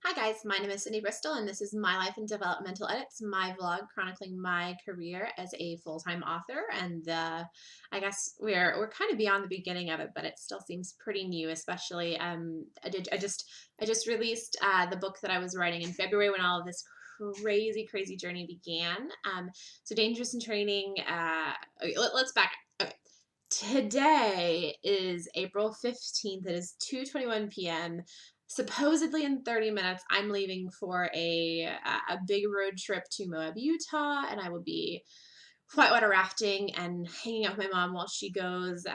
Hi guys, my name is Sidney Bristol and this is My Life in Developmental Edits, my vlog chronicling my career as a full-time author. And I guess we're kind of beyond the beginning of it, but it still seems pretty new. Especially I just released the book that I was writing in February when all of this crazy journey began. So Dangerous in Training. Okay, let's back up. Okay. Today is April 15th. It is 2:21 p.m. Supposedly in 30 minutes, I'm leaving for a big road trip to Moab, Utah, and I will be whitewater rafting and hanging out with my mom while she goes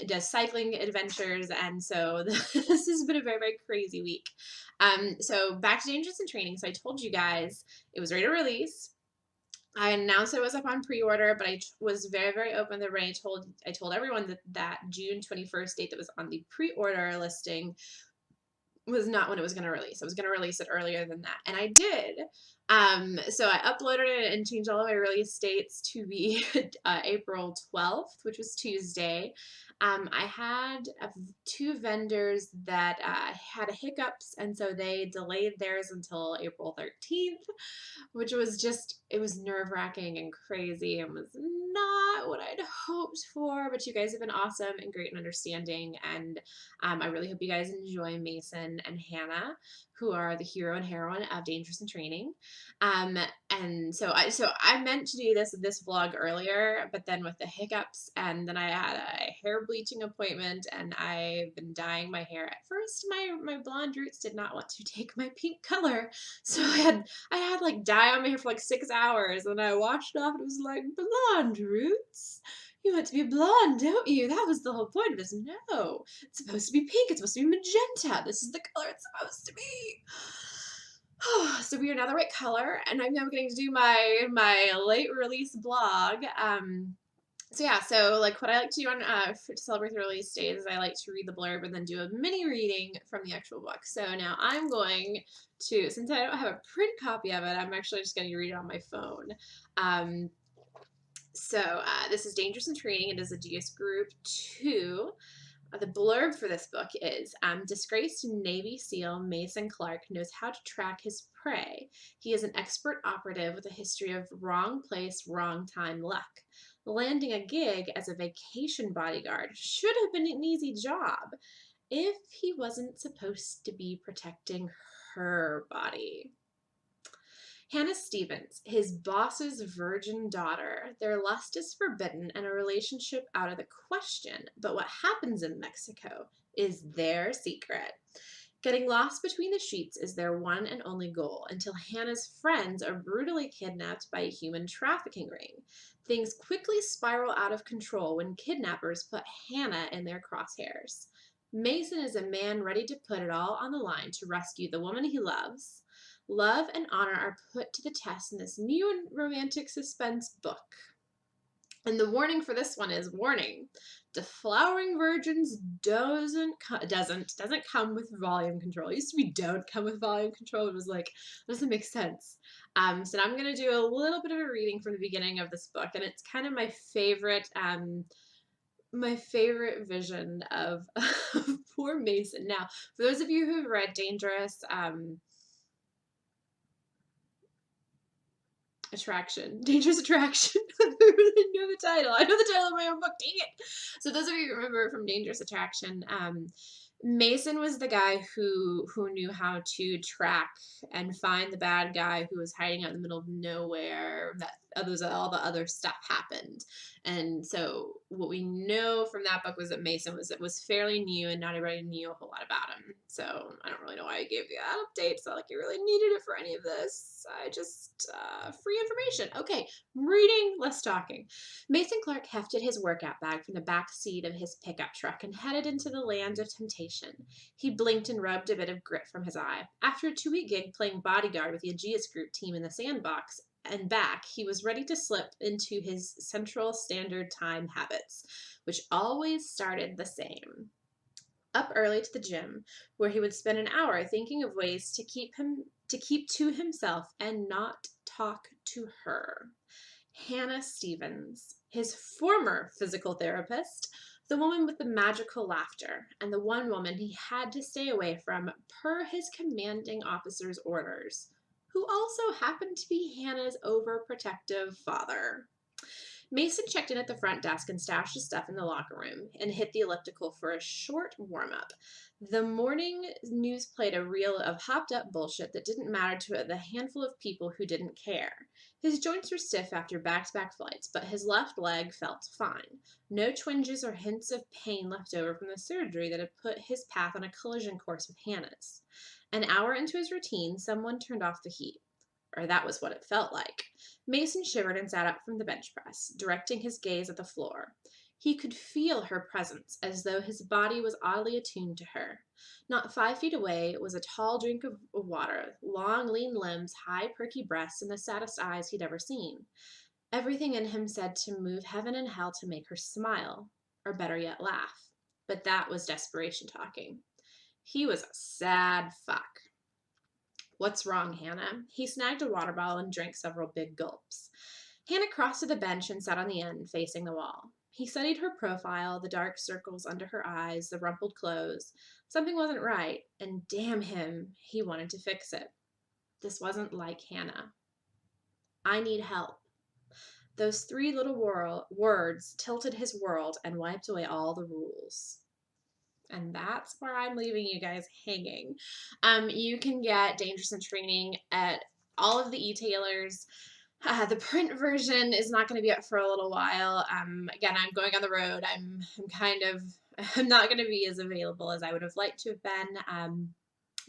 does cycling adventures. And so this has been a very crazy week. So back to Dangerous in Training. So I told you guys it was ready to release. I announced it was up on pre-order, but I was very open there. I told everyone that June 21st date that was on the pre-order listing was not when it was going to release. I was going to release it earlier than that, and I did. So I uploaded it and changed all of my release dates to be April 12th, which was Tuesday. I had two vendors that had hiccups, and so they delayed theirs until April 13th, which was it was nerve-wracking and crazy and was not what I'd hoped for. But you guys have been awesome and great and understanding, and I really hope you guys enjoy Mason and Hannah, who are the hero and heroine of Dangerous in Training. And so I meant to do this vlog earlier, but then with the hiccups, and then I had a hair bleaching appointment, and I've been dyeing my hair. At first, my blonde roots did not want to take my pink color, so I had like dye on my hair for like 6 hours, and I washed it off, and it was like, blonde roots. You want to be blonde, don't you? That was the whole point of this. No, it's supposed to be pink. It's supposed to be magenta. This is the color it's supposed to be. So we are now the right color, and I'm now getting to do my late release blog. So yeah, so like what I like to do on to celebrate the release date is I like to read the blurb and then do a mini reading from the actual book. So now I'm going to, since I don't have a print copy of it, I'm actually just going to read it on my phone. This is Dangerous in Training. It is a DS Group 2. The blurb for this book is, disgraced Navy SEAL Mason Clark knows how to track his prey. He is an expert operative with a history of wrong place, wrong time luck. Landing a gig as a vacation bodyguard should have been an easy job if he wasn't supposed to be protecting her body. Hannah Stevens, his boss's virgin daughter. Their lust is forbidden and a relationship out of the question, but what happens in Mexico is their secret. Getting lost between the sheets is their one and only goal until Hannah's friends are brutally kidnapped by a human trafficking ring. Things quickly spiral out of control when kidnappers put Hannah in their crosshairs. Mason is a man ready to put it all on the line to rescue the woman he loves. Love and honor are put to the test in this new and romantic suspense book. And the warning for this one is, warning, deflowering virgins doesn't come with volume control. It used to be don't come with volume control. It was like, doesn't make sense. So now I'm going to do a little bit of a reading from the beginning of this book, and it's kind of my favorite vision of poor Mason. Now, for those of you who have read Dangerous Dangerous Attraction. I really know the title. I know the title of my own book. Dang it! So those of you who remember from Dangerous Attraction, Mason was the guy who knew how to track and find the bad guy who was hiding out in the middle of nowhere. That all the other stuff happened. And so what we know from that book was that Mason was fairly new, and not everybody knew a whole lot about him. So I don't really know why I gave you that update. It's not like you really needed it for any of this. I just free information. Okay, reading, less talking. Mason Clark hefted his workout bag from the back seat of his pickup truck and headed into the land of temptation. He blinked and rubbed a bit of grit from his eye. After a 2-week gig playing bodyguard with the Aegis group team in the sandbox and back, he was ready to slip into his Central Standard Time habits, which always started the same. Up early to the gym, where he would spend an hour thinking of ways to keep to himself and not talk to her. Hannah Stevens, his former physical therapist, The woman with the magical laughter, and the one woman he had to stay away from per his commanding officer's orders, who also happened to be Hannah's overprotective father. Mason checked in at the front desk and stashed his stuff in the locker room and hit the elliptical for a short warm up. The morning news played a reel of hopped up bullshit that didn't matter to the handful of people who didn't care. His joints were stiff after back to back flights, but his left leg felt fine. No twinges or hints of pain left over from the surgery that had put his path on a collision course with Hannah's. An hour into his routine, someone turned off the heat. Or that was what it felt like. Mason shivered and sat up from the bench press, directing his gaze at the floor. He could feel her presence, as though his body was oddly attuned to her. Not 5 feet away was a tall drink of water, long, lean limbs, high, perky breasts, and the saddest eyes he'd ever seen. Everything in him said to move heaven and hell to make her smile, or better yet, laugh. But that was desperation talking. He was a sad fuck. What's wrong, Hannah? He snagged a water bottle and drank several big gulps. Hannah crossed to the bench and sat on the end, facing the wall. He studied her profile, the dark circles under her eyes, the rumpled clothes. Something wasn't right, and damn him, he wanted to fix it. This wasn't like Hannah. I need help. Those 3 little words tilted his world and wiped away all the rules. And that's where I'm leaving you guys hanging. You can get Dangerous in Training at all of the e-tailers. The print version is not going to be up for a little while. Again, I'm going on the road. I'm not going to be as available as I would have liked to have been.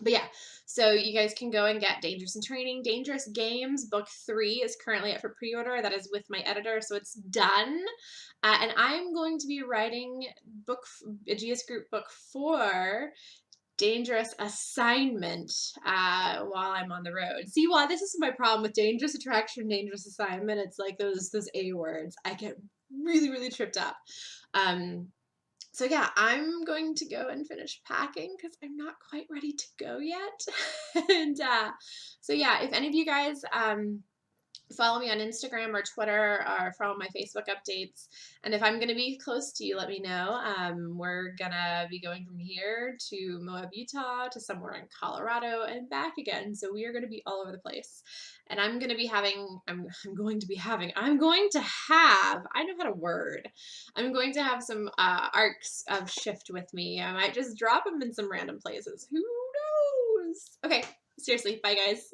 But yeah, so you guys can go and get Dangerous in Training. Dangerous Games book 3 is currently up for pre-order. That is with my editor, so it's done. And I'm going to be writing Aegis Group book 4, Dangerous Assignment, while I'm on the road. See, why this is my problem with Dangerous Attraction, Dangerous Assignment. It's like those A words. I get really, really tripped up. So yeah, I'm going to go and finish packing because I'm not quite ready to go yet. And so yeah, if any of you guys follow me on Instagram or Twitter or follow my Facebook updates, and if I'm going to be close to you, let me know. We're going to be going from here to Moab, Utah, to somewhere in Colorado and back again. So we are going to be all over the place. And I'm going to have, I know how to word. I'm going to have some arcs of shift with me. I might just drop them in some random places. Who knows? Okay, seriously, bye guys.